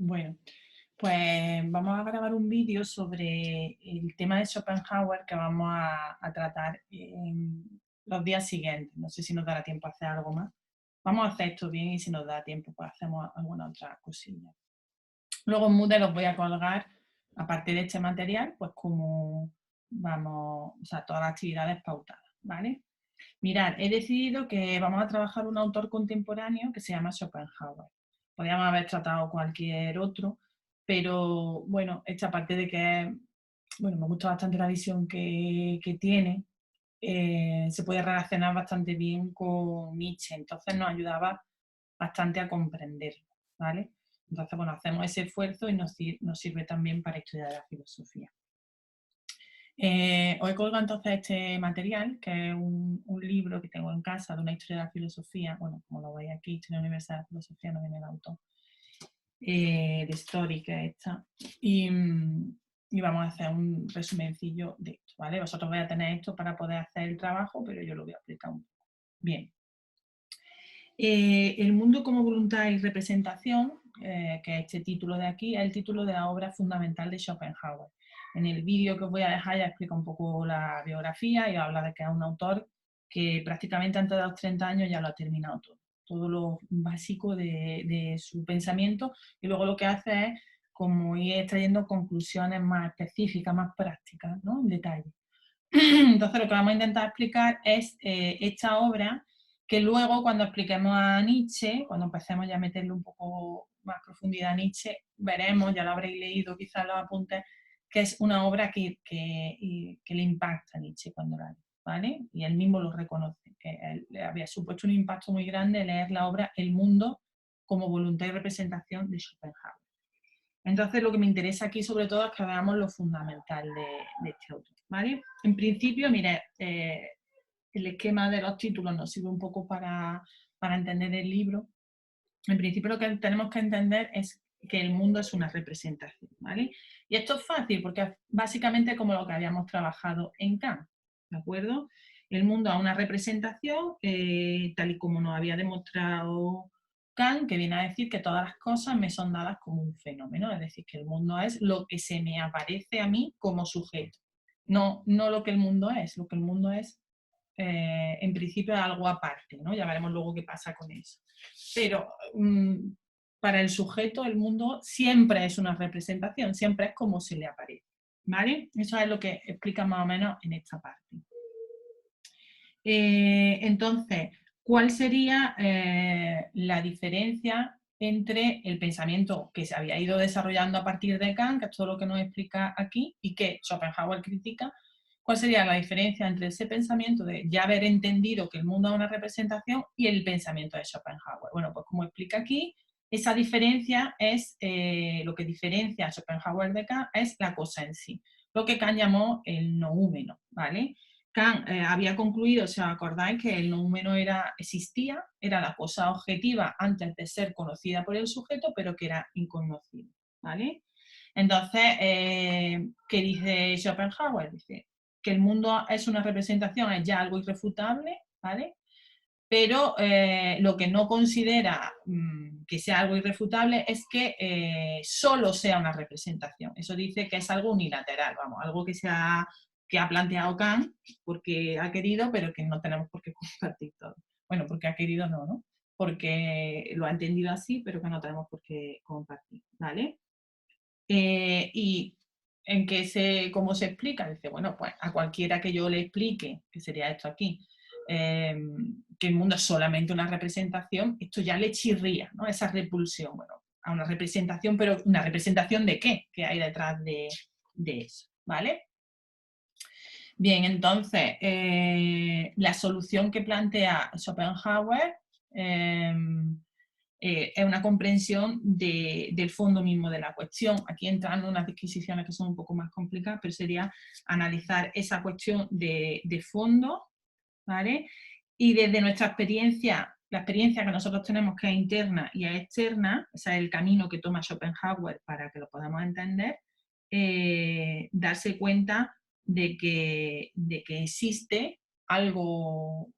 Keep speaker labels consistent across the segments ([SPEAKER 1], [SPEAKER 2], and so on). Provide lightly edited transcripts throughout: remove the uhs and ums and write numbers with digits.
[SPEAKER 1] Bueno, pues vamos a grabar un vídeo sobre el tema de Schopenhauer que vamos a tratar en los días siguientes. No sé si nos dará tiempo a hacer algo más. Vamos a hacer esto bien y si nos da tiempo, pues hacemos alguna otra cosilla. Luego en Moodle os voy a colgar, aparte de este material, pues como vamos, o sea, todas las actividades pautadas, ¿vale? Mirad, he decidido que vamos a trabajar un autor contemporáneo que se llama Schopenhauer. Podríamos haber tratado cualquier otro, pero bueno, esta parte de que, bueno, me gusta bastante la visión que tiene, se puede relacionar bastante bien con Nietzsche, entonces nos ayudaba bastante a comprenderlo, ¿vale? Entonces, bueno, hacemos ese esfuerzo y nos sirve también para estudiar la filosofía. Os he colgado entonces este material, que es un libro que tengo en casa de una historia de la filosofía, bueno, como lo veis aquí, Historia Universal de la Filosofía, no viene el autor, de Story, que es esta, y vamos a hacer un resumencillo de esto, ¿vale? Vosotros vais a tener esto para poder hacer el trabajo, pero yo lo voy a explicar un poco. Bien. El mundo como voluntad y representación, que es este título de aquí, es el título de la obra fundamental de Schopenhauer. En el vídeo que os voy a dejar ya explica un poco la biografía y habla de que es un autor que prácticamente antes de los 30 años ya lo ha terminado todo lo básico de su pensamiento, y luego lo que hace es como ir extrayendo conclusiones más específicas, más prácticas, ¿no? En detalle. Entonces lo que vamos a intentar explicar es esta obra, que luego cuando expliquemos a Nietzsche, cuando empecemos ya a meterle un poco más profundidad a Nietzsche, veremos, ya lo habréis leído quizás los apuntes, que es una obra que le impacta a Nietzsche cuando la lee, ¿vale? Y él mismo lo reconoce, que él le había supuesto un impacto muy grande leer la obra El mundo como voluntad y representación de Schopenhauer. Entonces, lo que me interesa aquí sobre todo es que veamos lo fundamental de este autor, ¿vale? En principio, mire, el esquema de los títulos nos sirve un poco para entender el libro. En principio, lo que tenemos que entender es que el mundo es una representación, ¿vale? Y esto es fácil porque es básicamente como lo que habíamos trabajado en Kant, ¿de acuerdo? El mundo es una representación, tal y como nos había demostrado Kant, que viene a decir que todas las cosas me son dadas como un fenómeno, es decir, que el mundo es lo que se me aparece a mí como sujeto, no lo que el mundo es, lo que el mundo es en principio es algo aparte, ¿no? Ya veremos luego qué pasa con eso. Pero para el sujeto el mundo siempre es una representación, siempre es como se le aparece, ¿vale? Eso es lo que explica más o menos en esta parte. Entonces, ¿cuál sería la diferencia entre el pensamiento que se había ido desarrollando a partir de Kant, que es todo lo que nos explica aquí, y que Schopenhauer critica? ¿Cuál sería la diferencia entre ese pensamiento de ya haber entendido que el mundo es una representación y el pensamiento de Schopenhauer? Bueno, pues como explica aquí, esa diferencia es, lo que diferencia a Schopenhauer de Kant es la cosa en sí, lo que Kant llamó el noúmeno, ¿vale? Kant había concluido, si os acordáis, que el noúmeno existía, era la cosa objetiva antes de ser conocida por el sujeto, pero que era inconocible, ¿vale? Entonces, ¿qué dice Schopenhauer? Dice que el mundo es una representación, es ya algo irrefutable, ¿vale? Pero lo que no considera que sea algo irrefutable es que solo sea una representación. Eso dice que es algo unilateral, vamos, algo que ha planteado Kant porque ha querido, pero que no tenemos por qué compartir todo. Bueno, porque ha querido no, porque lo ha entendido así, pero que no tenemos por qué compartir, ¿vale? Y en cómo se explica, dice, bueno, pues a cualquiera que yo le explique, que sería esto aquí, que el mundo es solamente una representación, esto ya le chirría, ¿no? Esa repulsión, bueno, a una representación, pero ¿una representación de qué? ¿Qué hay detrás de eso? ¿Vale? Bien, entonces, la solución que plantea Schopenhauer eh, es una comprensión del fondo mismo de la cuestión. Aquí entran unas disquisiciones que son un poco más complicadas, pero sería analizar esa cuestión de fondo, ¿vale? Y desde nuestra experiencia, la experiencia que nosotros tenemos, que es interna y es externa, o sea, el camino que toma Schopenhauer para que lo podamos entender, darse cuenta de que existe algo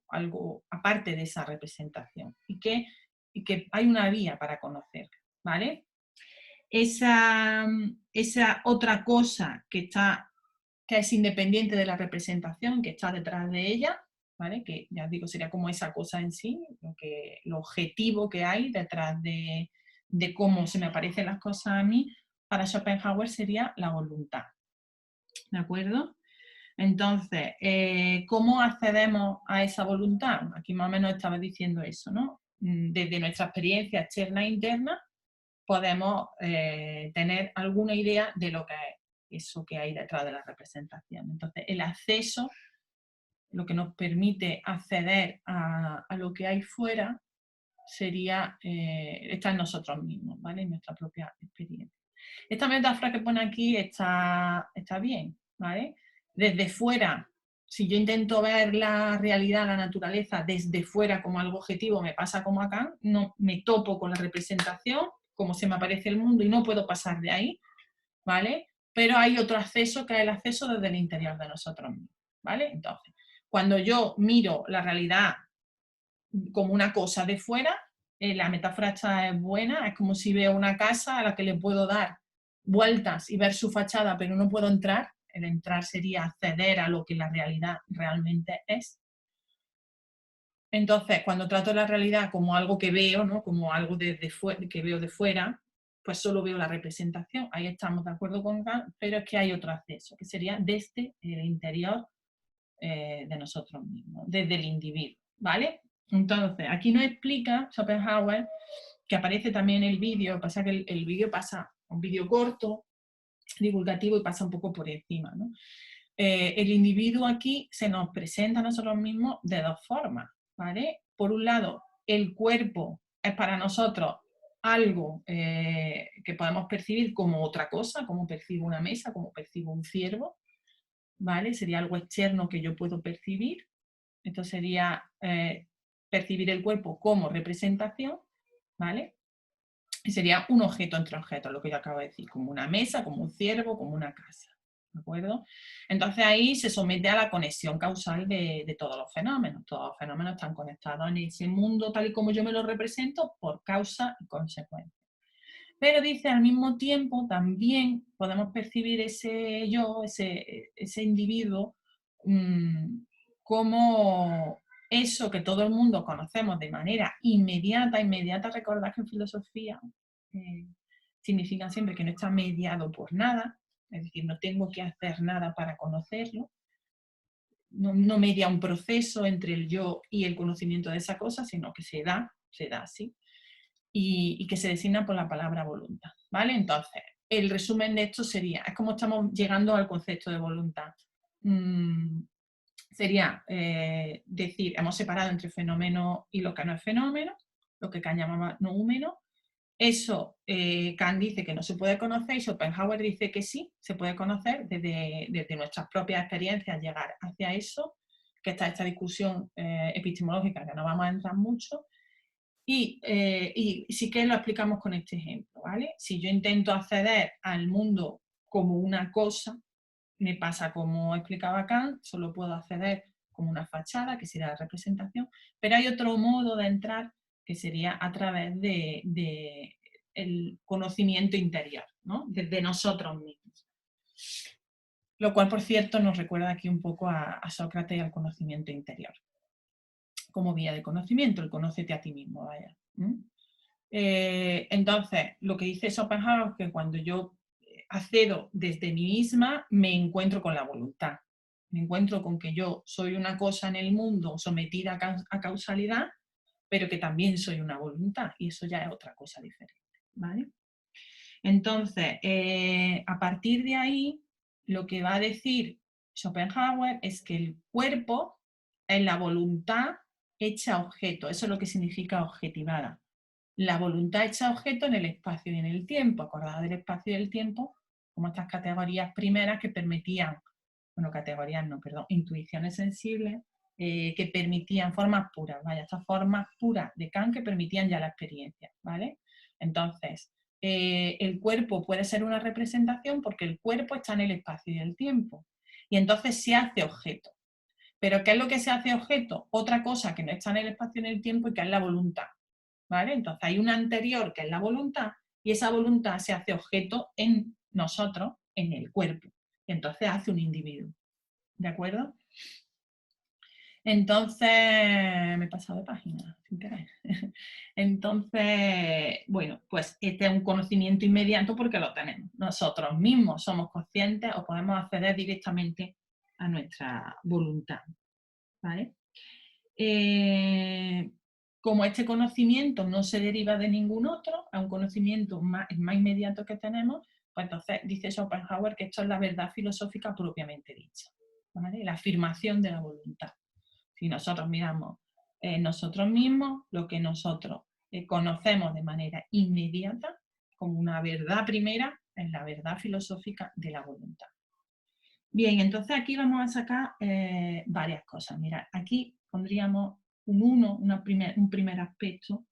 [SPEAKER 1] aparte de esa representación y que hay una vía para conocerla, ¿vale? esa otra cosa que es independiente de la representación, que está detrás de ella, ¿vale? Que ya os digo, sería como esa cosa en sí, lo objetivo que hay detrás de cómo se me aparecen las cosas a mí, para Schopenhauer sería la voluntad, ¿de acuerdo? Entonces, ¿cómo accedemos a esa voluntad? Aquí más o menos estaba diciendo eso, ¿no? Desde nuestra experiencia externa e interna podemos tener alguna idea de lo que es eso que hay detrás de la representación. Entonces, el acceso, lo que nos permite acceder a lo que hay fuera, sería estar en nosotros mismos, ¿vale? En nuestra propia experiencia. Esta metáfora que pone aquí está bien, ¿vale? Desde fuera, si yo intento ver la realidad, la naturaleza, desde fuera como algo objetivo, me pasa como acá, no me topo con la representación, como se me aparece el mundo y no puedo pasar de ahí, ¿vale? Pero hay otro acceso que es el acceso desde el interior de nosotros mismos, ¿vale? Entonces, cuando yo miro la realidad como una cosa de fuera, la metáfora esta es buena, es como si veo una casa a la que le puedo dar vueltas y ver su fachada, pero no puedo entrar. El entrar sería acceder a lo que la realidad realmente es. Entonces, cuando trato la realidad como algo que veo, ¿no? Como algo que veo de fuera, pues solo veo la representación. Ahí estamos de acuerdo con Kant, pero es que hay otro acceso, que sería desde el interior de nosotros mismos, desde el individuo, ¿vale? Entonces, aquí nos explica Schopenhauer, que aparece también en el vídeo, pasa que el vídeo pasa, un vídeo corto, divulgativo, y pasa un poco por encima, ¿no? El individuo aquí se nos presenta a nosotros mismos de dos formas, ¿vale? Por un lado, el cuerpo es para nosotros algo que podemos percibir como otra cosa, como percibo una mesa, como percibo un ciervo, ¿vale? Sería algo externo que yo puedo percibir. Esto sería percibir el cuerpo como representación, ¿vale? Y sería un objeto entre objetos, lo que yo acabo de decir, como una mesa, como un ciervo, como una casa, ¿de acuerdo? Entonces ahí se somete a la conexión causal de todos los fenómenos. Todos los fenómenos están conectados en ese mundo tal y como yo me lo represento por causa y consecuencia. Pero dice, al mismo tiempo, también podemos percibir ese yo, ese individuo, como eso que todo el mundo conocemos de manera inmediata, recordad que en filosofía eh, significa siempre que no está mediado por nada, es decir, no tengo que hacer nada para conocerlo, no media un proceso entre el yo y el conocimiento de esa cosa, sino que se da así. Y que se designa por la palabra voluntad, ¿vale? Entonces, el resumen de esto sería, es como estamos llegando al concepto de voluntad. Sería decir, hemos separado entre fenómeno y lo que no es fenómeno, lo que Kant llamaba noúmeno. Eso Kant dice que no se puede conocer y Schopenhauer dice que sí, se puede conocer desde nuestras propias experiencias, llegar hacia eso, que está esta discusión epistemológica que no vamos a entrar mucho. Y sí que lo explicamos con este ejemplo, ¿vale? Si yo intento acceder al mundo como una cosa, me pasa como explicaba Kant, solo puedo acceder como una fachada, que sería la representación, pero hay otro modo de entrar que sería a través de el conocimiento interior, ¿no? Desde nosotros mismos. Lo cual, por cierto, nos recuerda aquí un poco a Sócrates y al conocimiento interior como vía de conocimiento, el conócete a ti mismo, vaya. Entonces, lo que dice Schopenhauer es que cuando yo accedo desde mí misma, me encuentro con la voluntad. Me encuentro con que yo soy una cosa en el mundo sometida a causalidad, pero que también soy una voluntad, y eso ya es otra cosa diferente, ¿vale? Entonces, a partir de ahí, lo que va a decir Schopenhauer es que el cuerpo es la voluntad hecha objeto. Eso es lo que significa objetivada. La voluntad hecha objeto en el espacio y en el tiempo. Acordad del espacio y del tiempo como estas categorías primeras que permitían, bueno, categorías no, perdón, intuiciones sensibles, que permitían formas puras, vaya, estas formas puras de Kant que permitían ya la experiencia, ¿vale? Entonces, el cuerpo puede ser una representación porque el cuerpo está en el espacio y el tiempo, y entonces se hace objeto. Pero ¿qué es lo que se hace objeto? Otra cosa que no está en el espacio y en el tiempo y que es la voluntad, ¿vale? Entonces hay una anterior que es la voluntad y esa voluntad se hace objeto en nosotros, en el cuerpo, y entonces hace un individuo, ¿de acuerdo? Entonces, me he pasado de página, sin querer. Entonces, bueno, pues este es un conocimiento inmediato porque lo tenemos. Nosotros mismos somos conscientes o podemos acceder directamente a nuestra voluntad, ¿vale? Como este conocimiento no se deriva de ningún otro, es un conocimiento más inmediato que tenemos, pues entonces dice Schopenhauer que esto es la verdad filosófica propiamente dicha, ¿vale? La afirmación de la voluntad. Si nosotros miramos nosotros mismos, lo que nosotros conocemos de manera inmediata, como una verdad primera, es la verdad filosófica de la voluntad. Bien, entonces aquí vamos a sacar varias cosas. Mirad, aquí pondríamos un primer aspecto,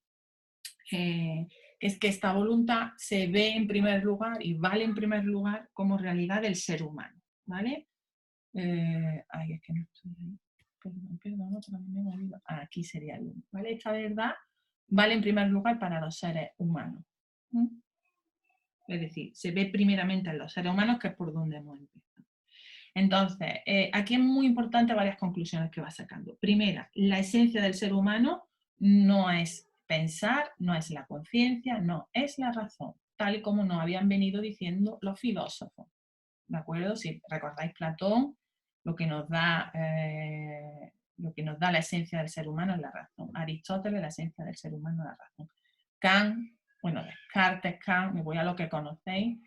[SPEAKER 1] que es que esta voluntad se ve en primer lugar y vale en primer lugar como realidad del ser humano, ¿vale? Ay, es que no estoy ahí. Perdón, otra vez me he movido. Aquí sería el 1, ¿vale? Esta verdad vale en primer lugar para los seres humanos. Es decir, se ve primeramente en los seres humanos, que es por donde hemos empezado. Entonces, aquí es muy importante varias conclusiones que va sacando. Primera, la esencia del ser humano no es pensar, no es la conciencia, no, es la razón, tal y como nos habían venido diciendo los filósofos. ¿De acuerdo? Si recordáis Platón, lo que nos da la esencia del ser humano es la razón. Aristóteles, la esencia del ser humano es la razón. Kant, bueno, Descartes, Kant, me voy a lo que conocéis,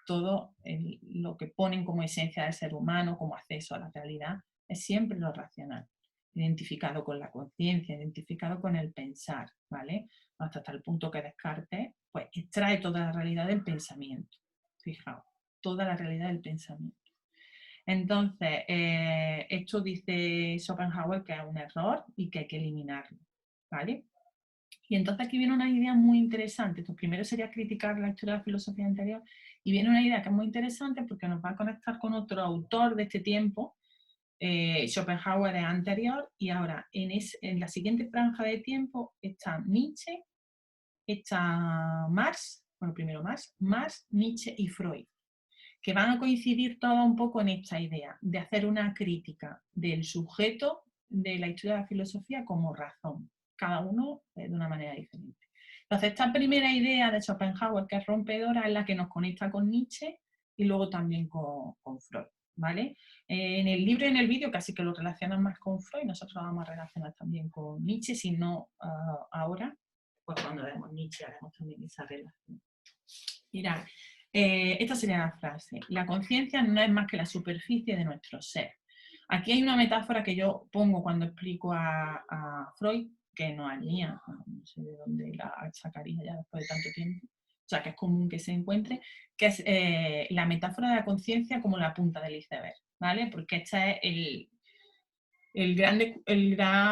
[SPEAKER 1] todo lo que ponen como esencia del ser humano, como acceso a la realidad, es siempre lo racional, identificado con la conciencia, identificado con el pensar, ¿vale? Hasta el punto que Descartes pues, extrae toda la realidad del pensamiento. Fijaos, toda la realidad del pensamiento. Entonces, esto dice Schopenhauer que es un error y que hay que eliminarlo, ¿vale? Y entonces aquí viene una idea muy interesante. Entonces, primero sería criticar la historia de la filosofía anterior, y viene una idea que es muy interesante porque nos va a conectar con otro autor de este tiempo. Schopenhauer es anterior, y ahora en la siguiente franja de tiempo está Nietzsche, está Marx, bueno, primero Marx, Nietzsche y Freud, que van a coincidir todos un poco en esta idea de hacer una crítica del sujeto de la historia de la filosofía como razón, cada uno de una manera diferente. Entonces, esta primera idea de Schopenhauer, que es rompedora, es la que nos conecta con Nietzsche y luego también con Freud, ¿vale? En el libro y en el vídeo casi que lo relacionan más con Freud, nosotros lo vamos a relacionar también con Nietzsche, si no ahora, pues cuando vemos Nietzsche haremos también esa relación. Mirad, esta sería la frase: la conciencia no es más que la superficie de nuestro ser. Aquí hay una metáfora que yo pongo cuando explico a Freud, que no es mía, no sé de dónde la sacaría ya después de tanto tiempo, o sea que es común que se encuentre, que es la metáfora de la conciencia como la punta del iceberg, ¿vale? Porque este es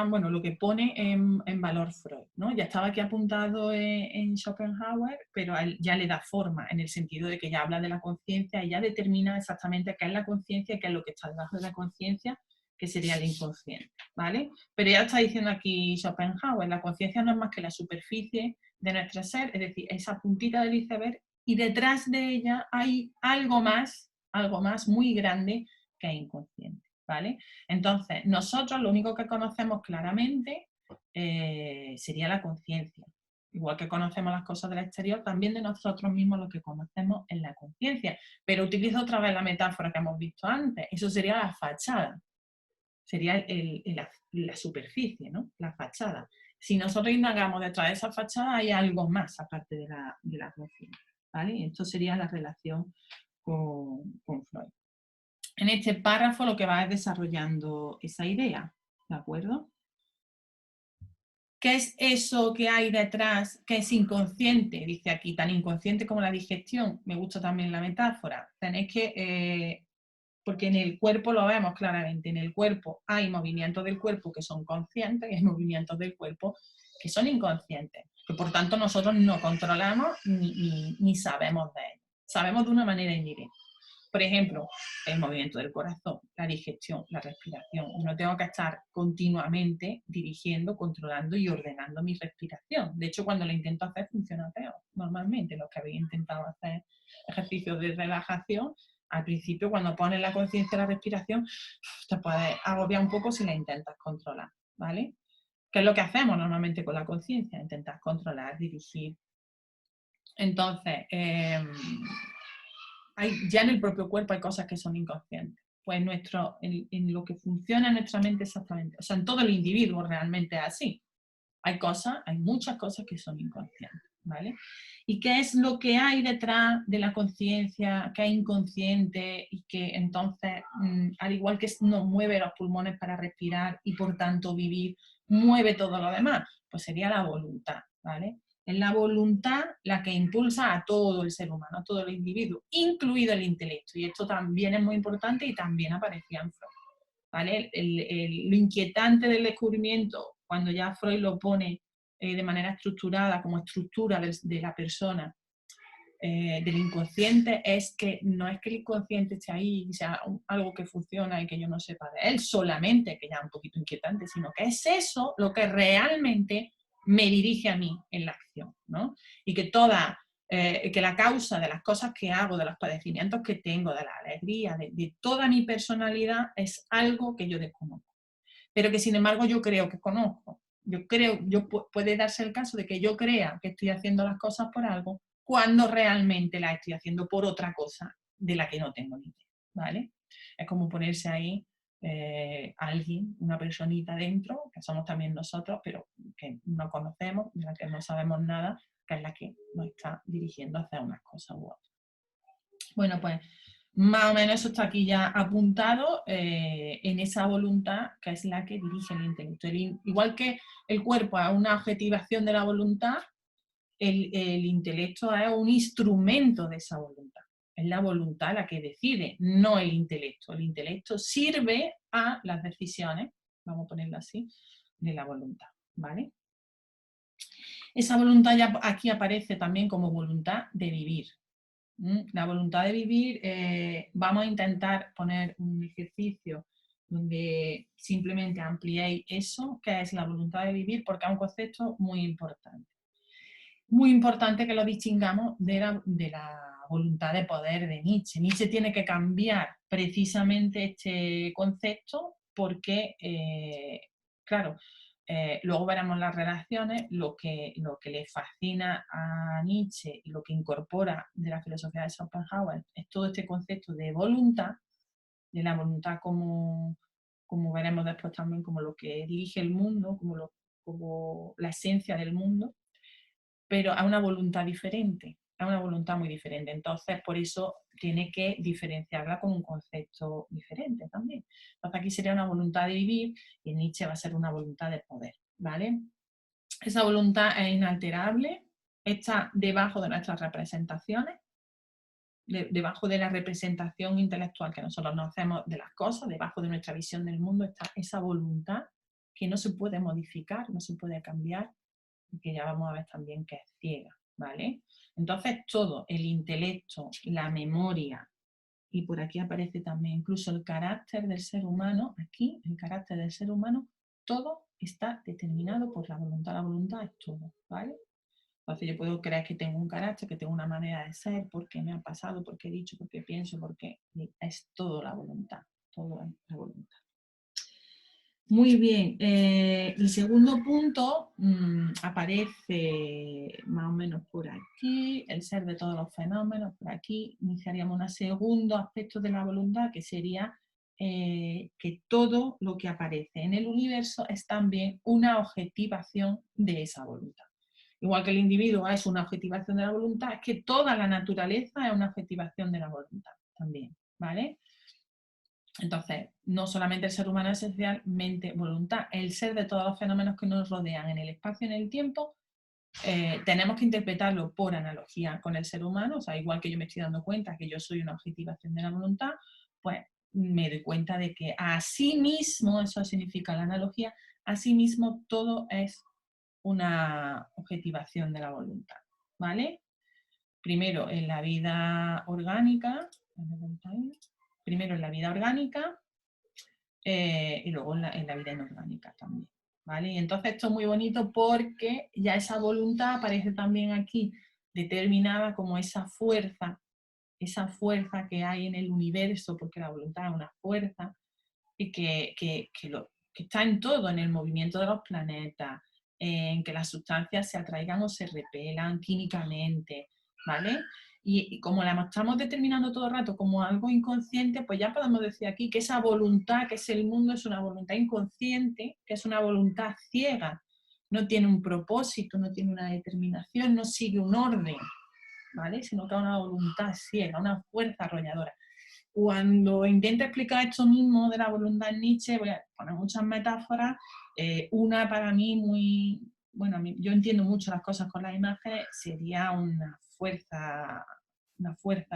[SPEAKER 1] bueno, lo que pone en valor Freud, ¿no? Ya estaba aquí apuntado en Schopenhauer, pero a él ya le da forma, en el sentido de que ya habla de la conciencia y ya determina exactamente qué es la conciencia y qué es lo que está debajo de la conciencia, que sería el inconsciente, ¿vale? Pero ya está diciendo aquí Schopenhauer, la conciencia no es más que la superficie de nuestro ser, es decir, esa puntita del iceberg, y detrás de ella hay algo más muy grande que es inconsciente, ¿vale? Entonces, nosotros lo único que conocemos claramente sería la conciencia. Igual que conocemos las cosas del exterior, también de nosotros mismos lo que conocemos es la conciencia. Pero utilizo otra vez la metáfora que hemos visto antes. Eso sería la fachada. Sería la superficie, ¿no? La fachada. Si nosotros indagamos detrás de esa fachada, hay algo más aparte de la conciencia, ¿vale? Y esto sería la relación con Freud. En este párrafo lo que va es desarrollando esa idea, ¿de acuerdo? ¿Qué es eso que hay detrás, que es inconsciente? Dice aquí, tan inconsciente como la digestión. Me gusta también la metáfora. Tenéis que, porque en el cuerpo lo vemos claramente, en el cuerpo hay movimientos del cuerpo que son conscientes y hay movimientos del cuerpo que son inconscientes, que por tanto nosotros no controlamos ni sabemos de ellos. Sabemos de una manera indirecta. Por ejemplo, el movimiento del corazón, la digestión, la respiración. No tengo que estar continuamente dirigiendo, controlando y ordenando mi respiración. De hecho, cuando lo intento hacer, funciona peor. Normalmente, los que habéis intentado hacer ejercicios de relajación, al principio, cuando pones la conciencia de la respiración, te puedes agobiar un poco si la intentas controlar, ¿vale? ¿Qué es lo que hacemos normalmente con la conciencia? Intentar controlar, dirigir. Entonces, ya en el propio cuerpo hay cosas que son inconscientes. Pues en lo que funciona en nuestra mente exactamente, o sea, en todo el individuo realmente es así. Hay muchas cosas que son inconscientes, ¿vale? ¿Y qué es lo que hay detrás de la conciencia, que es inconsciente y que entonces, al igual que nos mueve los pulmones para respirar y por tanto vivir, mueve todo lo demás? Pues sería la voluntad, ¿vale? Es la voluntad la que impulsa a todo el ser humano, a todo el individuo, incluido el intelecto. Y esto también es muy importante y también aparecía en Freud, ¿vale? Lo inquietante del descubrimiento, cuando ya Freud lo pone de manera estructurada, como estructura de la persona, del inconsciente, es que no es que el inconsciente esté ahí y sea algo que funciona y que yo no sepa de él solamente, que ya es un poquito inquietante, sino que es eso lo que realmente me dirige a mí en la acción, ¿no? Y que que la causa de las cosas que hago, de los padecimientos que tengo, de la alegría, de toda mi personalidad, es algo que yo desconozco. Pero que sin embargo yo creo que conozco. Puede darse el caso de que yo crea que estoy haciendo las cosas por algo, cuando realmente las estoy haciendo por otra cosa de la que no tengo ni idea, ¿vale? Es como ponerse ahí alguien, una personita dentro, que somos también nosotros, pero que no conocemos, de la que no sabemos nada, que es la que nos está dirigiendo a hacer unas cosas u otras. Bueno, pues más o menos eso está aquí ya apuntado en esa voluntad que es la que dirige el intelecto. Igual que el cuerpo es una objetivación de la voluntad, el intelecto es un instrumento de esa voluntad. Es la voluntad la que decide, no el intelecto. El intelecto sirve a las decisiones, vamos a ponerlo así, de la voluntad, ¿vale? Esa voluntad ya aquí aparece también como voluntad de vivir. La voluntad de vivir, vamos a intentar poner un ejercicio donde simplemente ampliéis eso, que es la voluntad de vivir, porque es un concepto muy importante. Muy importante que lo distingamos de la voluntad de poder de Nietzsche. Nietzsche tiene que cambiar precisamente este concepto porque, claro, luego veremos las relaciones, lo que le fascina a Nietzsche y lo que incorpora de la filosofía de Schopenhauer es todo este concepto de voluntad, de la voluntad como veremos después también, como lo que dirige el mundo, como la esencia del mundo, pero a una voluntad diferente, a una voluntad muy diferente. Entonces, por eso tiene que diferenciarla con un concepto diferente también. Entonces, aquí sería una voluntad de vivir y en Nietzsche va a ser una voluntad de poder, ¿vale? Esa voluntad es inalterable, está debajo de nuestras representaciones, debajo de la representación intelectual que nosotros nos hacemos de las cosas, debajo de nuestra visión del mundo está esa voluntad que no se puede modificar, no se puede cambiar, y que ya vamos a ver también que es ciega, ¿vale? Entonces todo, el intelecto, la memoria, y por aquí aparece también incluso el carácter del ser humano, aquí el carácter del ser humano, todo está determinado por la voluntad. La voluntad es todo, ¿vale? Entonces yo puedo creer que tengo un carácter, que tengo una manera de ser, porque me ha pasado, porque he dicho, porque pienso, porque es todo la voluntad, todo es la voluntad. Muy bien, el segundo punto aparece más o menos por aquí, el ser de todos los fenómenos, por aquí iniciaríamos un segundo aspecto de la voluntad que sería que todo lo que aparece en el universo es también una objetivación de esa voluntad. Igual que el individuo es una objetivación de la voluntad, es que toda la naturaleza es una objetivación de la voluntad también, ¿vale? Entonces, no solamente el ser humano es esencialmente voluntad, el ser de todos los fenómenos que nos rodean en el espacio y en el tiempo, tenemos que interpretarlo por analogía con el ser humano, o sea, igual que yo me estoy dando cuenta que yo soy una objetivación de la voluntad, pues me doy cuenta de que asimismo, eso significa la analogía, asimismo todo es una objetivación de la voluntad, ¿vale? Primero, en la vida orgánica, Primero en la vida orgánica y luego en la vida inorgánica también. ¿Vale? Y entonces esto es muy bonito porque ya esa voluntad aparece también aquí determinada como esa fuerza que hay en el universo, porque la voluntad es una fuerza, y que está en todo, en el movimiento de los planetas, en que las sustancias se atraigan o se repelan químicamente, ¿vale? Y como la estamos determinando todo el rato como algo inconsciente, pues ya podemos decir aquí que esa voluntad que es el mundo es una voluntad inconsciente, que es una voluntad ciega, no tiene un propósito, no tiene una determinación, no sigue un orden, ¿vale? Sino que es una voluntad ciega, una fuerza arrolladora. Cuando intento explicar esto mismo de la voluntad en Nietzsche, voy a poner muchas metáforas. Una para mí muy, bueno, yo entiendo mucho las cosas con las imágenes, sería una fuerza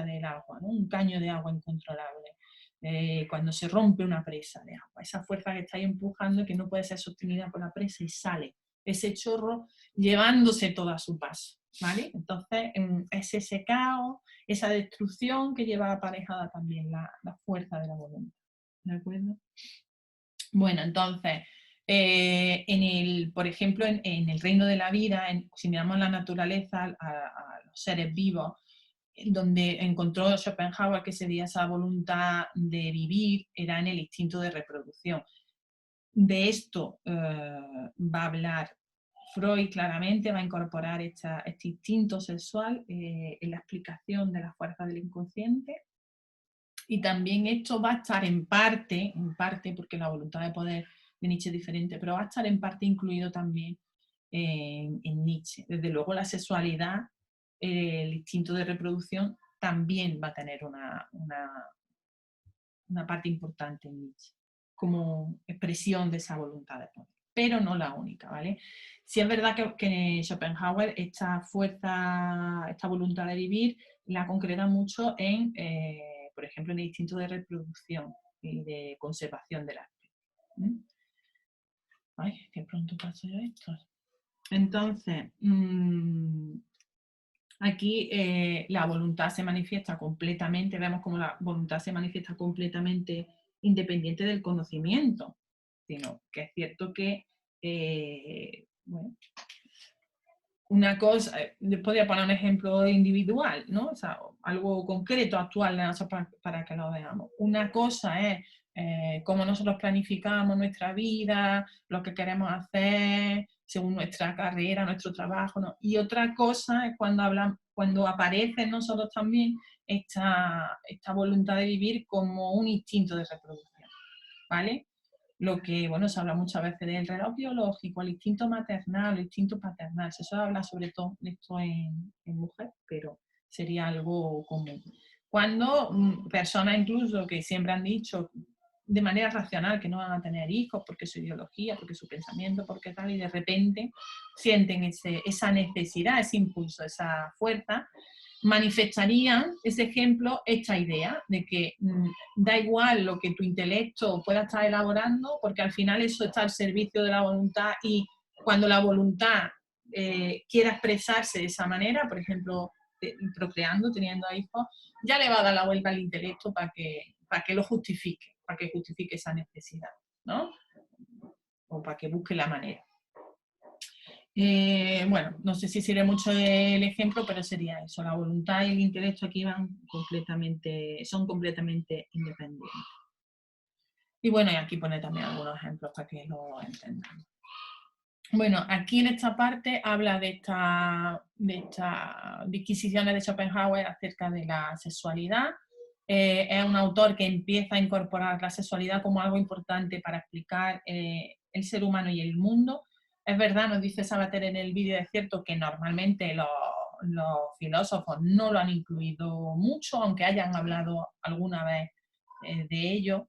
[SPEAKER 1] del agua, ¿no? Un caño de agua incontrolable. Cuando se rompe una presa de agua, esa fuerza que está ahí empujando y que no puede ser sostenida por la presa y sale ese chorro llevándose todo a su paso, ¿vale? Entonces es ese caos, esa destrucción que lleva aparejada también la fuerza de la voluntad, ¿de acuerdo? Bueno, entonces, por ejemplo, en el reino de la vida, si miramos la naturaleza, a los seres vivos, donde encontró Schopenhauer que sería esa voluntad de vivir, era en el instinto de reproducción. De esto va a hablar Freud claramente, va a incorporar este instinto sexual en la explicación de la fuerza del inconsciente. Y también esto va a estar en parte, porque la voluntad de poder de Nietzsche es diferente, pero va a estar en parte incluido también en Nietzsche. Desde luego la sexualidad, el instinto de reproducción también va a tener una parte importante en Nietzsche, como expresión de esa voluntad de poder, pero no la única, ¿vale? Sí es verdad que Schopenhauer esta fuerza, esta voluntad de vivir, la concreta mucho en, por ejemplo, en el instinto de reproducción y de conservación de la especie. Ay, qué pronto paso yo esto. Entonces, aquí la voluntad se manifiesta completamente, vemos como la voluntad se manifiesta completamente independiente del conocimiento, sino que es cierto que, bueno, una cosa, yo podría poner un ejemplo individual, ¿no? O sea, algo concreto, actual, para que lo veamos. Una cosa es cómo nosotros planificamos nuestra vida, lo que queremos hacer según nuestra carrera, nuestro trabajo, ¿no? Y otra cosa es cuando aparece en nosotros también esta voluntad de vivir como un instinto de reproducción, ¿vale? Lo que, bueno, se habla muchas veces del reloj biológico, el instinto maternal, el instinto paternal. Se suele hablar sobre todo de esto en mujer, pero sería algo común. Cuando personas incluso que siempre han dicho de manera racional que no van a tener hijos porque su ideología, porque su pensamiento, porque tal, y de repente sienten esa necesidad, ese impulso, esa fuerza, manifestarían ese ejemplo, esta idea de que da igual lo que tu intelecto pueda estar elaborando, porque al final eso está al servicio de la voluntad y cuando la voluntad quiera expresarse de esa manera, por ejemplo, procreando, teniendo hijos, ya le va a dar la vuelta al intelecto para que lo justifique, para que justifique esa necesidad, ¿no? O para que busque la manera. Bueno, no sé si sirve mucho el ejemplo, pero sería eso. La voluntad y el intelecto aquí son completamente independientes. Y bueno, y aquí pone también algunos ejemplos para que lo entendamos. Bueno, aquí en esta parte habla de estas disquisiciones de Schopenhauer acerca de la sexualidad. Es un autor que empieza a incorporar la sexualidad como algo importante para explicar el ser humano y el mundo. Es verdad, nos dice Sabater en el vídeo, es cierto que normalmente los filósofos no lo han incluido mucho, aunque hayan hablado alguna vez de ello,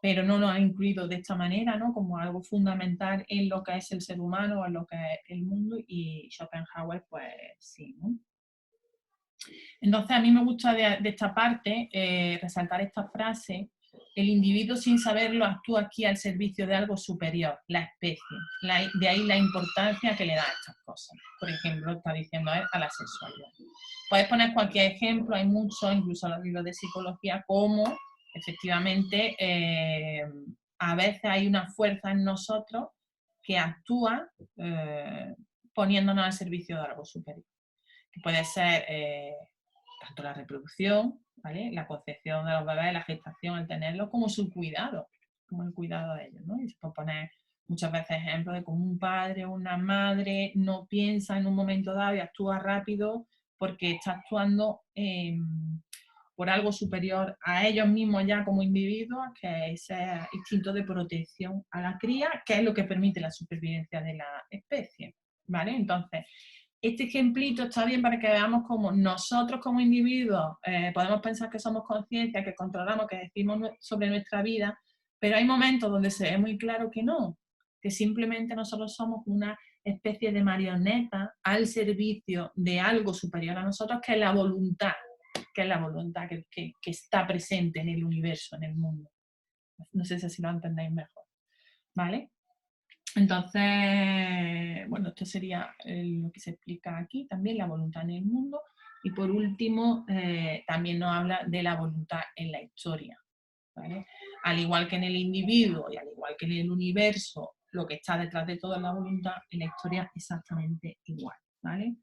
[SPEAKER 1] pero no lo han incluido de esta manera, ¿no? Como algo fundamental en lo que es el ser humano, en lo que es el mundo, y Schopenhauer, pues sí, ¿no? Entonces, a mí me gusta de esta parte resaltar esta frase El individuo, sin saberlo, actúa aquí al servicio de algo superior, la especie. De ahí la importancia que le da a estas cosas. Por ejemplo, está diciendo a la sexualidad. Puedes poner cualquier ejemplo, hay muchos, incluso en los libros de psicología, como efectivamente a veces hay una fuerza en nosotros que actúa poniéndonos al servicio de algo superior. Que puede ser tanto la reproducción, ¿vale? La concepción de los bebés, la gestación, el tenerlos, como su cuidado, como el cuidado de ellos, ¿no? Y se puede poner muchas veces ejemplos de cómo un padre o una madre no piensa en un momento dado y actúa rápido porque está actuando por algo superior a ellos mismos ya como individuos, que es ese instinto de protección a la cría, que es lo que permite la supervivencia de la especie, ¿vale? Entonces, este ejemplito está bien para que veamos cómo nosotros como individuos podemos pensar que somos conciencia, que controlamos, que decimos sobre nuestra vida, pero hay momentos donde se ve muy claro que no, que simplemente nosotros somos una especie de marioneta al servicio de algo superior a nosotros, que es la voluntad, que está presente en el universo, en el mundo. No sé si así lo entendéis mejor, ¿vale? Entonces, bueno, esto sería lo que se explica aquí, también la voluntad en el mundo. Y por último, también nos habla de la voluntad en la historia, ¿vale? Al igual que en el individuo y al igual que en el universo, lo que está detrás de toda la voluntad, en la historia exactamente igual, ¿vale?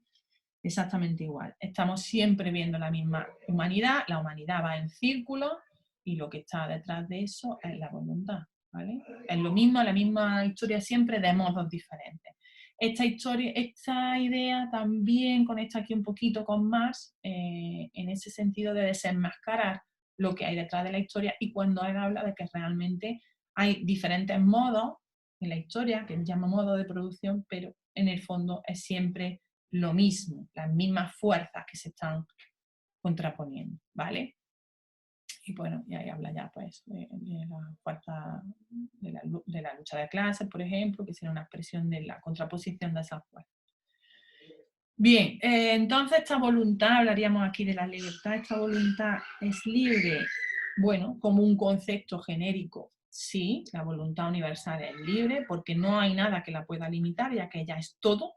[SPEAKER 1] Exactamente igual. Estamos siempre viendo la misma humanidad, la humanidad va en círculo y lo que está detrás de eso es la voluntad, ¿vale? Es lo mismo, la misma historia siempre de modos diferentes. Esta idea también conecta aquí un poquito con Marx en ese sentido de desenmascarar lo que hay detrás de la historia y cuando él habla de que realmente hay diferentes modos en la historia, que él llama modo de producción, pero en el fondo es siempre lo mismo, las mismas fuerzas que se están contraponiendo, ¿vale? Y bueno, y ahí habla ya pues de la fuerza, de la lucha de clases, por ejemplo, que sería una expresión de la contraposición de esas fuerzas. Bien, entonces esta voluntad, hablaríamos aquí de la libertad, esta voluntad es libre, bueno, como un concepto genérico, sí, la voluntad universal es libre porque no hay nada que la pueda limitar, ya que ella es todo,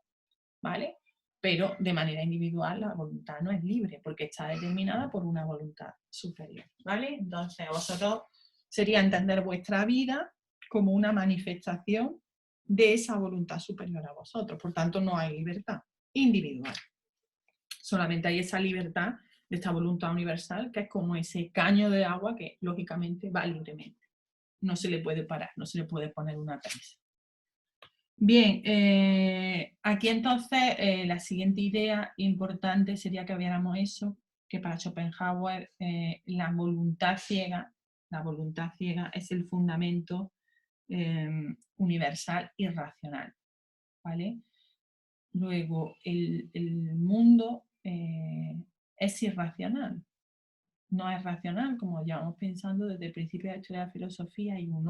[SPEAKER 1] ¿vale? Pero de manera individual la voluntad no es libre porque está determinada por una voluntad superior, ¿vale? Entonces vosotros sería entender vuestra vida como una manifestación de esa voluntad superior a vosotros, por tanto no hay libertad individual. Solamente hay esa libertad de esta voluntad universal que es como ese caño de agua que lógicamente va libremente. No se le puede parar, no se le puede poner una presa. Bien, aquí entonces la siguiente idea importante sería que viéramos eso, que para Schopenhauer la voluntad ciega es el fundamento universal y racional, ¿vale? Luego, el mundo es irracional, no es racional, como llevamos pensando desde el principio de la historia de la filosofía, hay un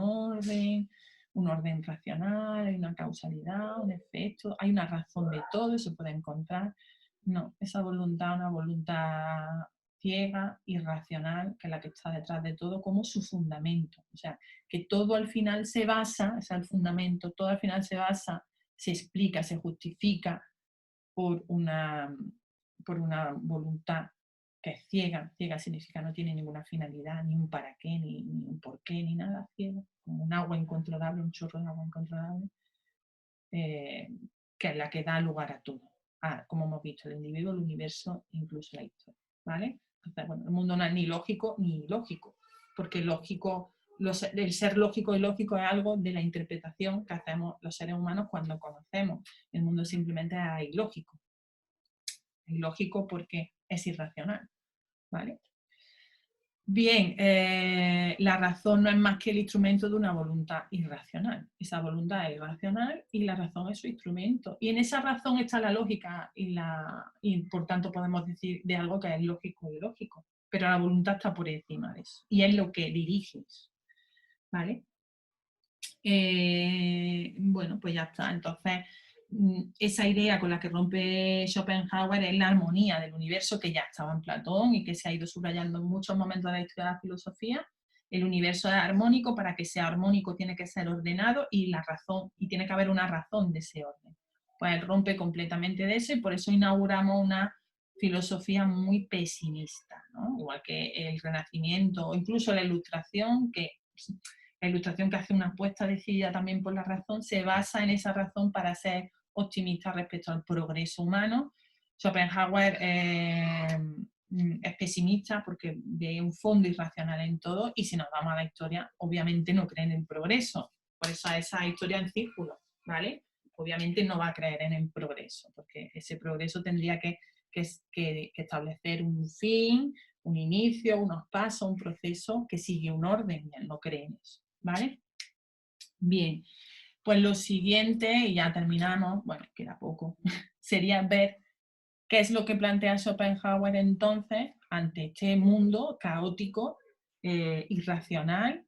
[SPEAKER 1] orden racional, hay una causalidad, un efecto, hay una razón de todo, se puede encontrar. No, esa voluntad, una voluntad ciega, irracional, que es la que está detrás de todo, como su fundamento. O sea, que todo al final se basa, ese es el fundamento, todo al final se basa, se explica, se justifica por una voluntad que es ciega. Ciega significa no tiene ninguna finalidad, ni un para qué, ni un por qué, ni nada, ciega, como un agua incontrolable, un chorro de agua incontrolable, que es la que da lugar a todo. Como hemos visto, el individuo, el universo, incluso la historia, ¿vale? Entonces, bueno, el mundo no es ni lógico ni ilógico, porque lógico, el ser lógico y lógico es algo de la interpretación que hacemos los seres humanos cuando conocemos. El mundo simplemente es ilógico. Es ilógico porque es irracional, ¿vale? Bien, la razón no es más que el instrumento de una voluntad irracional. Esa voluntad es irracional y la razón es su instrumento. Y en esa razón está la lógica y por tanto podemos decir de algo que es lógico y ilógico. Pero la voluntad está por encima de eso. Y es lo que diriges, ¿vale? Bueno, pues ya está. Entonces, esa idea con la que rompe Schopenhauer es la armonía del universo que ya estaba en Platón y que se ha ido subrayando en muchos momentos de la historia de la filosofía El universo es armónico, para que sea armónico tiene que ser ordenado y tiene que haber una razón de ese orden. Pues él rompe completamente de eso y por eso inauguramos una filosofía muy pesimista, ¿no? Igual que el Renacimiento o incluso la Ilustración, que hace una apuesta decidida también por la razón, se basa en esa razón para ser optimista respecto al progreso humano. Schopenhauer es pesimista porque ve un fondo irracional en todo y si nos vamos a la historia, obviamente no cree en el progreso. Por eso esa historia en círculo, ¿vale? Obviamente no va a creer en el progreso, porque ese progreso tendría que establecer un fin, un inicio, unos pasos, un proceso que sigue un orden, y él no cree en eso, ¿vale? Bien, pues lo siguiente, y ya terminamos, bueno, queda poco, sería ver qué es lo que plantea Schopenhauer entonces ante este mundo caótico, irracional,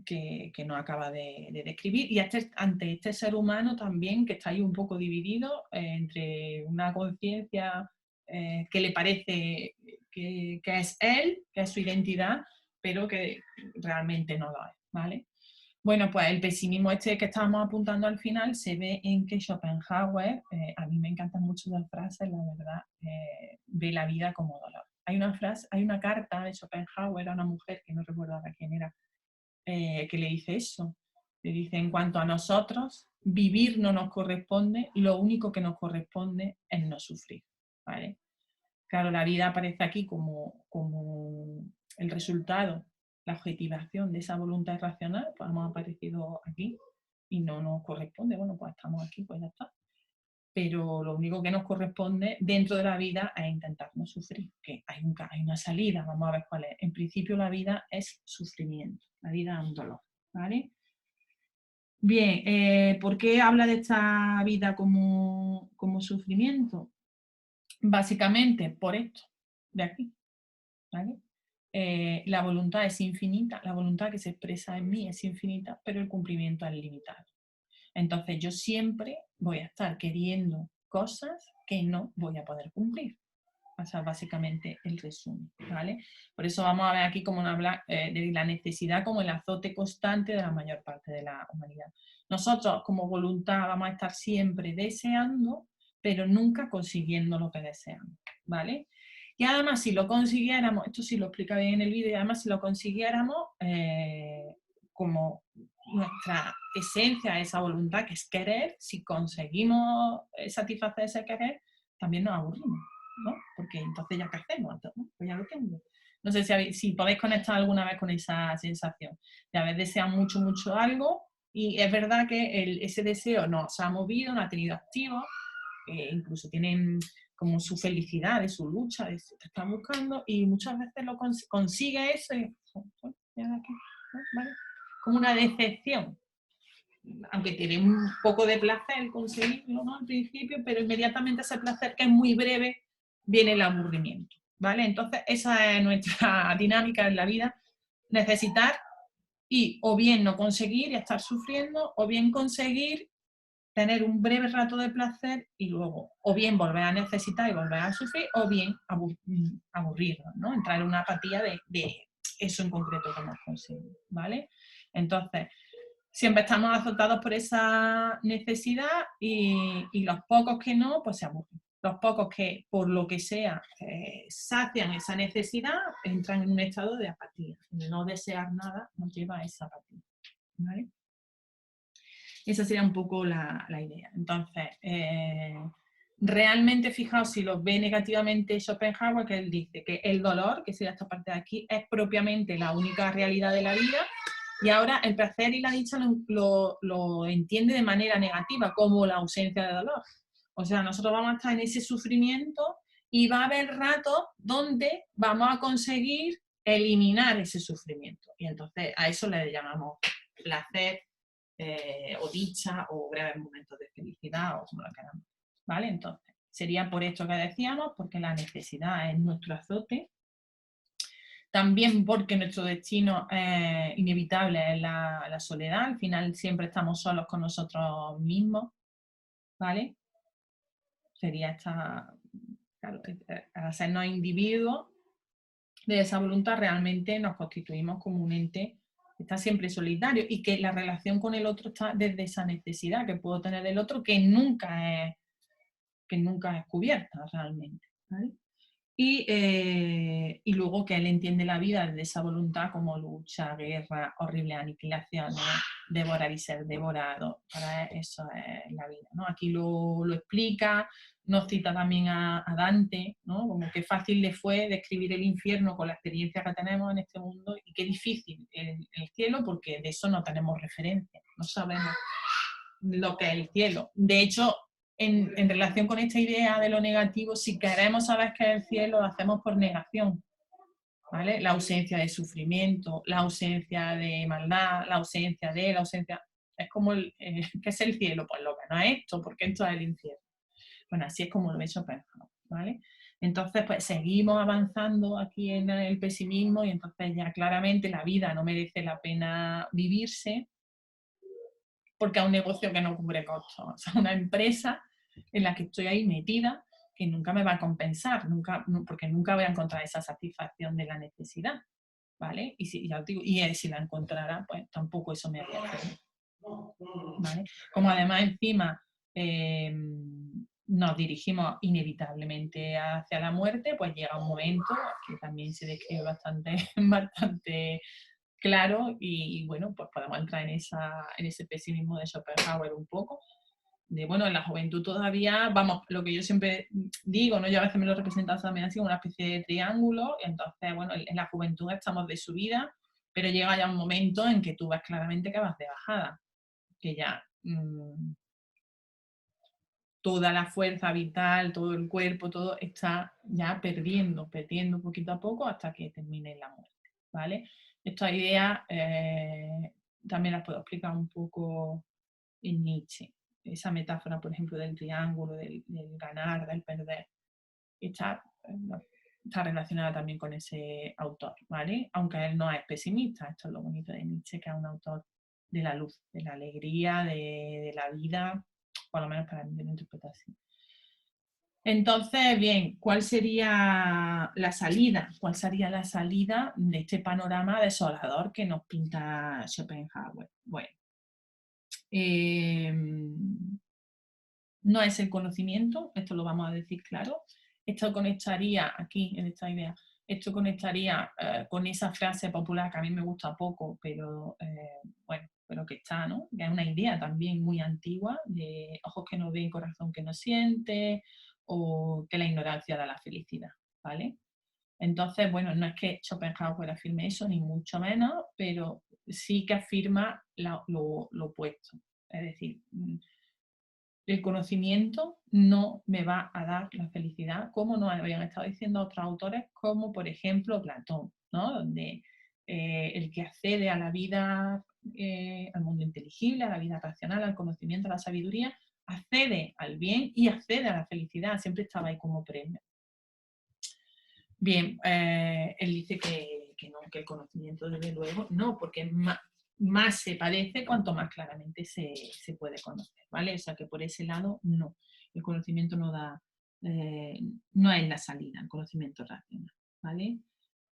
[SPEAKER 1] que no acaba de describir, y ante este ser humano también que está ahí un poco dividido entre una conciencia que le parece que es él, que es su identidad, pero que realmente no lo es, ¿vale? Bueno, pues el pesimismo este que estábamos apuntando al final se ve en que Schopenhauer, a mí me encantan mucho las frases, la verdad, ve la vida como dolor. Hay una carta de Schopenhauer a una mujer, que no recuerdo ahora quién era, que le dice eso. Le dice, en cuanto a nosotros, vivir no nos corresponde, lo único que nos corresponde es no sufrir, ¿vale? Claro, la vida aparece aquí como el resultado, la objetivación de esa voluntad racional, pues hemos aparecido aquí y no nos corresponde, bueno, pues estamos aquí, pues ya está. Pero lo único que nos corresponde dentro de la vida es intentar no sufrir, que hay una salida, vamos a ver cuál es. En principio la vida es sufrimiento, la vida es un dolor, ¿vale? Bien, ¿por qué habla de esta vida como sufrimiento? Básicamente por esto, de aquí, ¿vale? La voluntad es infinita, la voluntad que se expresa en mí es infinita, pero el cumplimiento es limitado. Entonces yo siempre voy a estar queriendo cosas que no voy a poder cumplir. O sea, básicamente el resumen, ¿vale? Por eso vamos a ver aquí cómo habla de la necesidad como el azote constante de la mayor parte de la humanidad. Nosotros como voluntad vamos a estar siempre deseando, pero nunca consiguiendo lo que deseamos, ¿vale? Y además si lo consiguiéramos, esto sí lo explica bien en el vídeo, y además si lo consiguiéramos, como nuestra esencia, esa voluntad que es querer, si conseguimos satisfacer ese querer, también nos aburrimos, ¿no? Porque entonces ya qué hacemos, pues ya lo tengo. No sé si podéis conectar alguna vez con esa sensación de haber deseado mucho, mucho algo y es verdad que ese deseo nos ha movido, nos ha tenido activos, incluso tienen como su felicidad, de su lucha, de te están buscando y muchas veces lo consigue eso y ¿vale? Como una decepción, aunque tiene un poco de placer conseguirlo, ¿no? Al principio, pero inmediatamente ese placer que es muy breve viene el aburrimiento, ¿vale? Entonces esa es nuestra dinámica en la vida, necesitar y o bien no conseguir y estar sufriendo, o bien conseguir tener un breve rato de placer y luego o bien volver a necesitar y volver a sufrir, o bien aburrirnos, ¿no? Entrar en una apatía de eso en concreto que hemos conseguido, ¿vale? Entonces, siempre estamos azotados por esa necesidad y los pocos que no, pues se aburren. Los pocos que, por lo que sea, sacian esa necesidad, entran en un estado de apatía. No desear nada nos lleva a esa apatía, ¿vale? Esa sería un poco la idea. Entonces, realmente, fijaos, si lo ve negativamente Schopenhauer, que él dice que el dolor, que sería esta parte de aquí, es propiamente la única realidad de la vida, y ahora el placer y la dicha lo entiende de manera negativa, como la ausencia de dolor. O sea, nosotros vamos a estar en ese sufrimiento y va a haber ratos donde vamos a conseguir eliminar ese sufrimiento. Y entonces a eso le llamamos placer, o dicha, o breves momentos de felicidad, o como lo queramos, ¿vale? Entonces, sería por esto que decíamos, porque la necesidad es nuestro azote, también porque nuestro destino inevitable es la soledad, al final siempre estamos solos con nosotros mismos, ¿vale? Sería esta, claro, al hacernos individuos, de esa voluntad realmente nos constituimos como un ente que está siempre solitario y que la relación con el otro está desde esa necesidad que puedo tener del otro que nunca es cubierta realmente. ¿Vale? Y luego que él entiende la vida desde esa voluntad como lucha, guerra, horrible aniquilación, devorar y ser devorado. Para eso es la vida, ¿no? Aquí lo explica, nos cita también a Dante, ¿no? Como qué fácil le fue describir el infierno con la experiencia que tenemos en este mundo y qué difícil el cielo porque de eso no tenemos referencia, no sabemos lo que es el cielo. De hecho, en relación con esta idea de lo negativo, si queremos saber qué es el cielo, lo hacemos por negación. ¿Vale? La ausencia de sufrimiento, la ausencia de maldad, la ausencia de, la ausencia... Es como, ¿qué es el cielo? Pues lo que no es esto, porque esto es el infierno. Bueno, así es como lo he hecho pensado, ¿vale? Entonces, pues seguimos avanzando aquí en el pesimismo y entonces ya claramente la vida no merece la pena vivirse porque es un negocio que no cubre costos. O sea, una empresa en la que estoy ahí metida que nunca me va a compensar, nunca, porque nunca voy a encontrar esa satisfacción de la necesidad, ¿vale? Y si, ya os digo, si la encontrara, pues tampoco eso me haría feliz, ¿vale? Como además encima nos dirigimos inevitablemente hacia la muerte, pues llega un momento que también se describe bastante, bastante claro y bueno, pues podemos entrar en ese pesimismo de Schopenhauer un poco. De bueno, en la juventud todavía, vamos, lo que yo siempre digo, ¿no? Yo a veces me lo represento también así, una especie de triángulo, y entonces, bueno, en la juventud estamos de subida, pero llega ya un momento en que tú ves claramente que vas de bajada, que ya toda la fuerza vital, todo el cuerpo, todo está ya perdiendo poquito a poco hasta que termine la muerte, ¿vale? Esta idea también la puedo explicar un poco en Nietzsche. Esa metáfora, por ejemplo, del triángulo, del ganar, del perder, está, está relacionada también con ese autor, ¿vale? Aunque él no es pesimista, esto es lo bonito de Nietzsche, que es un autor de la luz, de la alegría, de la vida, por lo menos para mí, de mi interpretación. Entonces, bien, ¿cuál sería la salida? ¿Cuál sería la salida de este panorama desolador que nos pinta Schopenhauer? Bueno, no es el conocimiento, esto lo vamos a decir claro. Esto conectaría, aquí en esta idea, esto conectaría con esa frase popular que a mí me gusta poco, pero bueno, pero que está, ¿no? Que es una idea también muy antigua de ojos que no ven, corazón que no siente, o que la ignorancia da la felicidad, ¿vale? Entonces, bueno, no es que Schopenhauer afirme eso, ni mucho menos, pero sí que afirma lo opuesto. Es decir, el conocimiento no me va a dar la felicidad, como nos habían estado diciendo otros autores, como por ejemplo Platón, ¿no? Donde el que accede a la vida, al mundo inteligible, a la vida racional, al conocimiento, a la sabiduría, accede al bien y accede a la felicidad, siempre estaba ahí como premio. Bien, él dice que no, que el conocimiento desde luego no, porque más se parece cuanto más claramente se puede conocer, ¿vale? O sea que por ese lado no, el conocimiento no da, no es la salida, el conocimiento racional, ¿vale?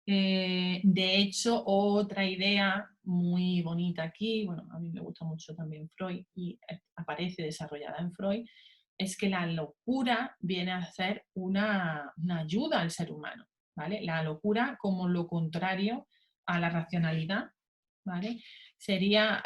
[SPEAKER 1] De hecho, otra idea muy bonita aquí, bueno, a mí me gusta mucho también Freud y aparece desarrollada en Freud, es que la locura viene a ser una ayuda al ser humano, ¿vale? La locura como lo contrario a la racionalidad, ¿vale? Sería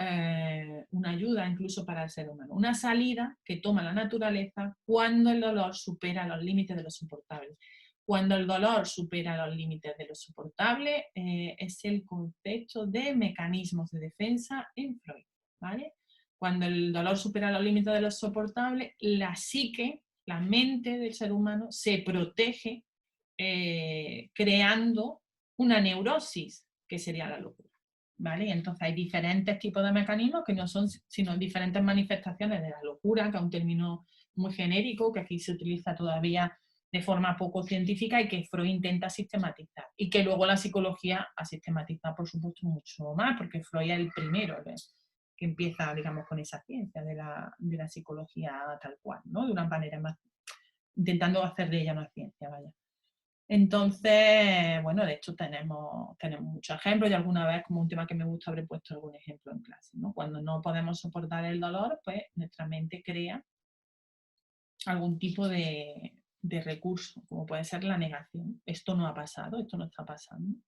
[SPEAKER 1] una ayuda incluso para el ser humano, una salida que toma la naturaleza cuando el dolor supera los límites de lo soportable. Cuando el dolor supera los límites de lo soportable, es el concepto de mecanismos de defensa en Freud, ¿vale? Cuando el dolor supera los límites de lo soportable, la psique, la mente del ser humano, se protege creando una neurosis, que sería la locura. ¿Vale? Y entonces hay diferentes tipos de mecanismos que no son sino diferentes manifestaciones de la locura, que es un término muy genérico, que aquí se utiliza todavía de forma poco científica y que Freud intenta sistematizar. Y que luego la psicología ha sistematizado, por supuesto, mucho más, porque Freud es el primero que empieza, digamos, con esa ciencia de la psicología tal cual, ¿no? De una manera más, intentando hacer de ella una ciencia, vaya. Entonces, bueno, de hecho tenemos muchos ejemplos y alguna vez, como un tema que me gusta, habré puesto algún ejemplo en clase, ¿no? Cuando no podemos soportar el dolor, pues nuestra mente crea algún tipo de recurso, como puede ser la negación. Esto no ha pasado, esto no está pasando.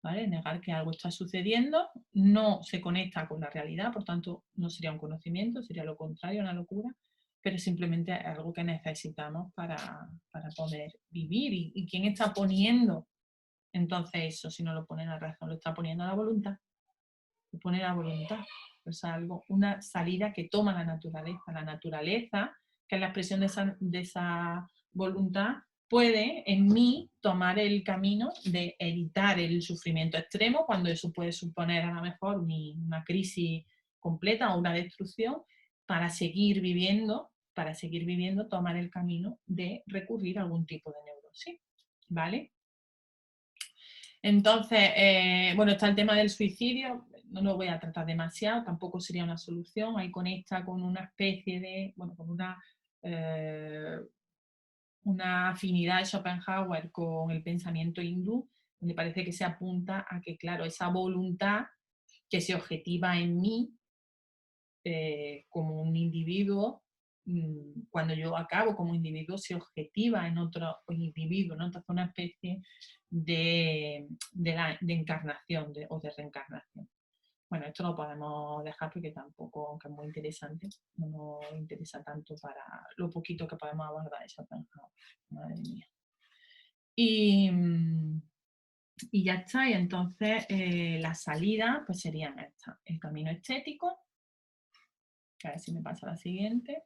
[SPEAKER 1] ¿Vale? Negar que algo está sucediendo no se conecta con la realidad, por tanto no sería un conocimiento, sería lo contrario, una locura, pero simplemente es algo que necesitamos para poder vivir. ¿Y quién está poniendo entonces eso? Si no lo pone la razón, lo está poniendo la voluntad. Lo pone la voluntad. Es algo, una salida que toma la naturaleza. La naturaleza, que es la expresión de esa voluntad, puede en mí tomar el camino de evitar el sufrimiento extremo, cuando eso puede suponer a lo mejor una crisis completa o una destrucción, para seguir viviendo, tomar el camino de recurrir a algún tipo de neurosis. ¿Vale? Entonces, bueno, está el tema del suicidio, no lo voy a tratar demasiado, tampoco sería una solución, ahí conecta con una especie de, bueno, con una afinidad de Schopenhauer con el pensamiento hindú, donde parece que se apunta a que, claro, esa voluntad que se objetiva en mí como un individuo, cuando yo acabo como individuo, se objetiva en otro individuo, ¿no? Entonces una especie de encarnación o de reencarnación. Bueno, esto lo podemos dejar porque tampoco, aunque es muy interesante, no nos interesa tanto para lo poquito que podemos abordar de Schopenhauer. Madre mía. Y ya está, y entonces las salidas pues serían estas: el camino estético, a ver si me pasa la siguiente.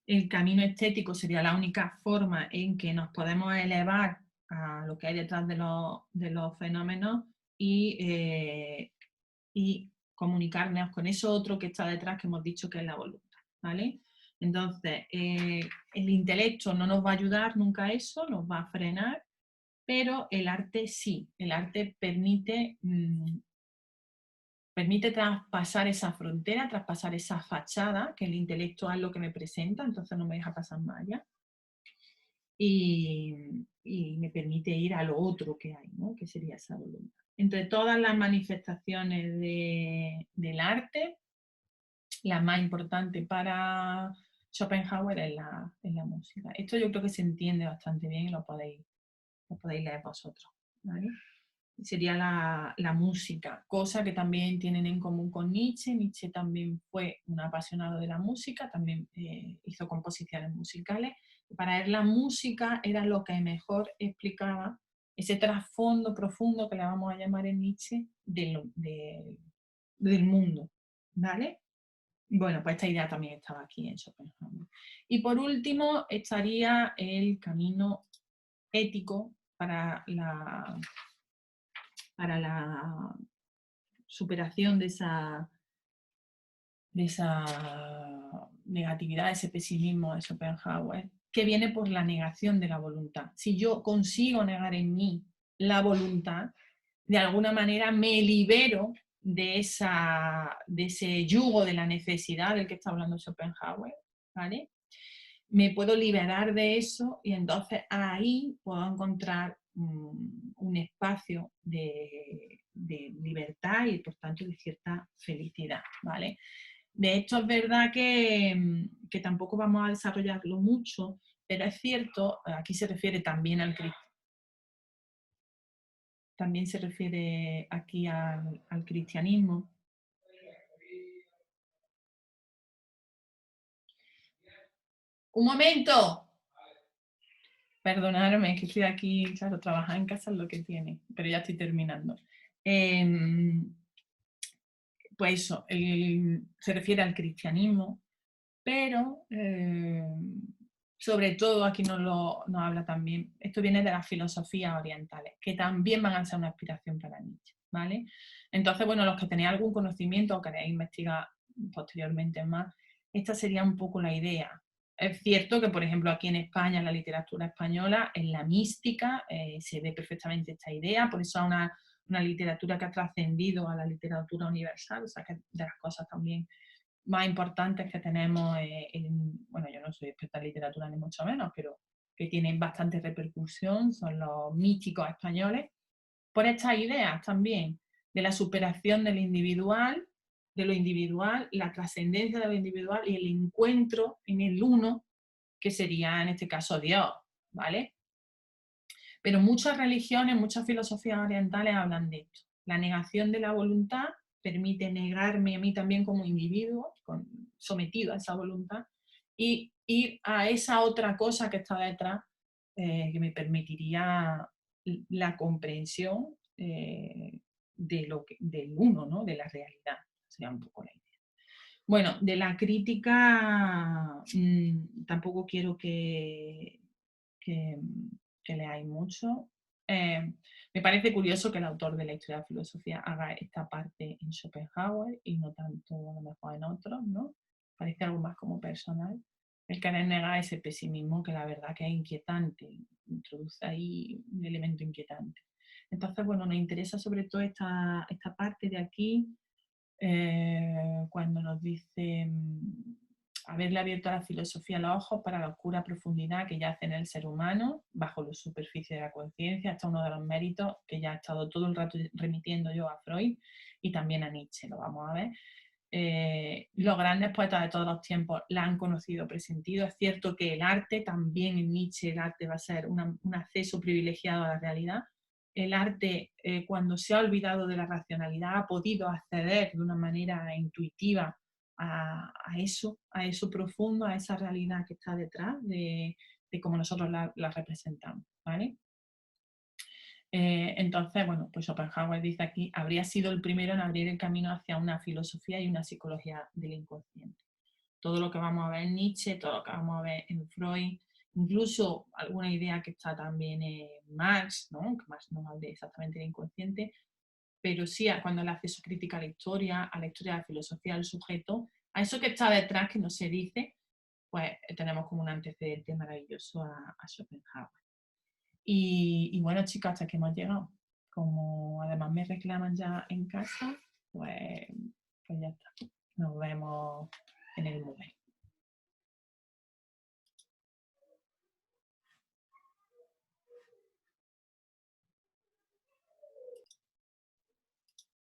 [SPEAKER 1] El camino estético sería la única forma en que nos podemos elevar a lo que hay detrás de los fenómenos y comunicarnos con eso otro que está detrás, que hemos dicho que es la voluntad. ¿Vale? Entonces, el intelecto no nos va a ayudar nunca a eso, nos va a frenar, pero el arte sí. El arte permite traspasar esa frontera, traspasar esa fachada, que el intelecto es lo que me presenta, entonces no me deja pasar más allá. Y me permite ir a lo otro que hay, ¿no? Que sería esa voluntad. Entre todas las manifestaciones del arte, la más importante para Schopenhauer es la música. Esto yo creo que se entiende bastante bien y lo podéis leer vosotros. ¿Vale? Sería la música, cosa que también tienen en común con Nietzsche. Nietzsche también fue un apasionado de la música, también hizo composiciones musicales. Para él la música era lo que mejor explicaba ese trasfondo profundo que le vamos a llamar en Nietzsche del mundo. ¿Vale? Bueno, pues esta idea también estaba aquí en Schopenhauer. Y por último estaría el camino ético para la superación de esa negatividad, de ese pesimismo de Schopenhauer, que viene por la negación de la voluntad. Si yo consigo negar en mí la voluntad, de alguna manera me libero de ese yugo de la necesidad del que está hablando Schopenhauer, ¿vale? Me puedo liberar de eso y entonces ahí puedo encontrar un espacio de libertad y por tanto de cierta felicidad, ¿vale? De hecho es verdad que tampoco vamos a desarrollarlo mucho, pero es cierto, aquí se refiere también también se refiere aquí al cristianismo. ¡Un momento! Perdonadme, que estoy aquí, claro, trabajar en casa es lo que tiene, pero ya estoy terminando. Pues eso, se refiere al cristianismo, pero sobre todo aquí nos habla también, esto viene de las filosofías orientales, que también van a ser una inspiración para Nietzsche, ¿vale? Entonces, bueno, los que tenéis algún conocimiento o queréis investigar posteriormente más, esta sería un poco la idea. Es cierto que, por ejemplo, aquí en España, en la literatura española, en la mística, se ve perfectamente esta idea, por eso es una literatura que ha trascendido a la literatura universal, o sea, que de las cosas también más importantes que tenemos bueno, yo no soy experta en literatura ni mucho menos, pero que tienen bastante repercusión, son los místicos españoles, por estas ideas también de la superación del individual, de lo individual, la trascendencia de lo individual y el encuentro en el uno, que sería en este caso Dios, ¿vale? Pero muchas religiones, muchas filosofías orientales hablan de esto. La negación de la voluntad permite negarme a mí también como individuo, sometido a esa voluntad, y ir a esa otra cosa que está detrás, que me permitiría la comprensión del uno, ¿no? De la realidad. Sería un poco la idea. Bueno, de la crítica tampoco quiero que, que leáis mucho. Me parece curioso que el autor de la historia de la filosofía haga esta parte en Schopenhauer y no tanto a lo mejor en otros, ¿no? Parece algo más como personal. El querer negar ese pesimismo que la verdad que es inquietante, introduce ahí un elemento inquietante. Entonces, bueno, nos interesa sobre todo esta parte de aquí, cuando nos dice haberle abierto a la filosofía los ojos para la oscura profundidad que yace en el ser humano, bajo la superficie de la conciencia. Este es uno de los méritos que ya he estado todo el rato remitiendo yo a Freud y también a Nietzsche, lo vamos a ver. Los grandes poetas de todos los tiempos la han conocido, presentido. Es cierto que el arte, también en Nietzsche el arte va a ser un acceso privilegiado a la realidad. El arte, cuando se ha olvidado de la racionalidad, ha podido acceder de una manera intuitiva a eso profundo, a esa realidad que está detrás de cómo nosotros la representamos, ¿vale? Entonces, bueno, pues Schopenhauer dice aquí, habría sido el primero en abrir el camino hacia una filosofía y una psicología del inconsciente. Todo lo que vamos a ver en Nietzsche, todo lo que vamos a ver en Freud, incluso alguna idea que está también en Marx, ¿no? Que Marx no habla exactamente del inconsciente, pero sí cuando él hace su crítica a la historia de la filosofía del sujeto, a eso que está detrás que no se dice, pues tenemos como un antecedente maravilloso a Schopenhauer. Y bueno, chicas, hasta que hemos llegado. Como además me reclaman ya en casa, pues ya está. Nos vemos en el momento.